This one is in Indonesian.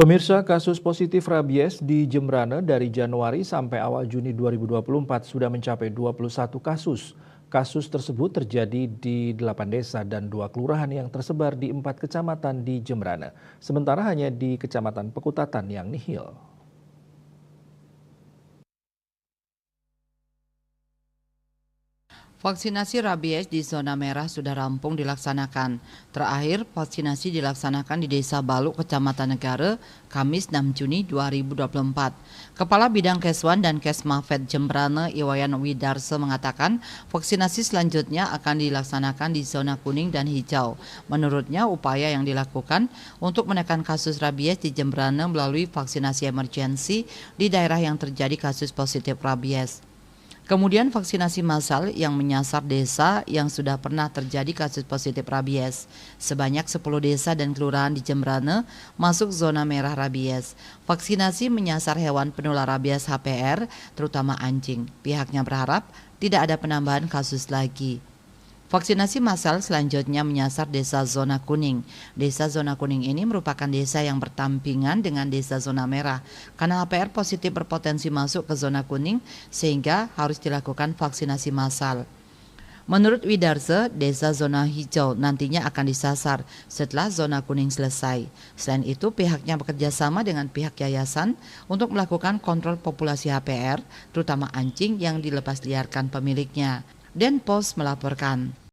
Pemirsa, kasus positif rabies di Jembrana dari Januari sampai awal Juni 2024 sudah mencapai 21 kasus. Kasus tersebut terjadi di 8 desa dan 2 kelurahan yang tersebar di 4 kecamatan di Jembrana. Sementara hanya di Kecamatan Pekutatan yang nihil. Vaksinasi rabies di zona merah sudah rampung dilaksanakan. Terakhir, vaksinasi dilaksanakan di Desa Baluk, Kecamatan Negara, Kamis 6 Juni 2024. Kepala Bidang Keswan dan Kesmafed Jembrana, Iwayan Widarso mengatakan, vaksinasi selanjutnya akan dilaksanakan di zona kuning dan hijau. Menurutnya, upaya yang dilakukan untuk menekan kasus rabies di Jembrana melalui vaksinasi emergensi di daerah yang terjadi kasus positif rabies. Kemudian vaksinasi massal yang menyasar desa yang sudah pernah terjadi kasus positif rabies. Sebanyak 10 desa dan kelurahan di Jembrana masuk zona merah rabies. Vaksinasi menyasar hewan penular rabies HPR, terutama anjing. Pihaknya berharap tidak ada penambahan kasus lagi. Vaksinasi massal selanjutnya menyasar desa zona kuning. Desa zona kuning ini merupakan desa yang bertampingan dengan desa zona merah. Karena HPR positif berpotensi masuk ke zona kuning sehingga harus dilakukan vaksinasi massal. Menurut Widarso, desa zona hijau nantinya akan disasar setelah zona kuning selesai. Selain itu, pihaknya bekerja sama dengan pihak yayasan untuk melakukan kontrol populasi HPR, terutama anjing yang dilepas liarkan pemiliknya. Denpos melaporkan.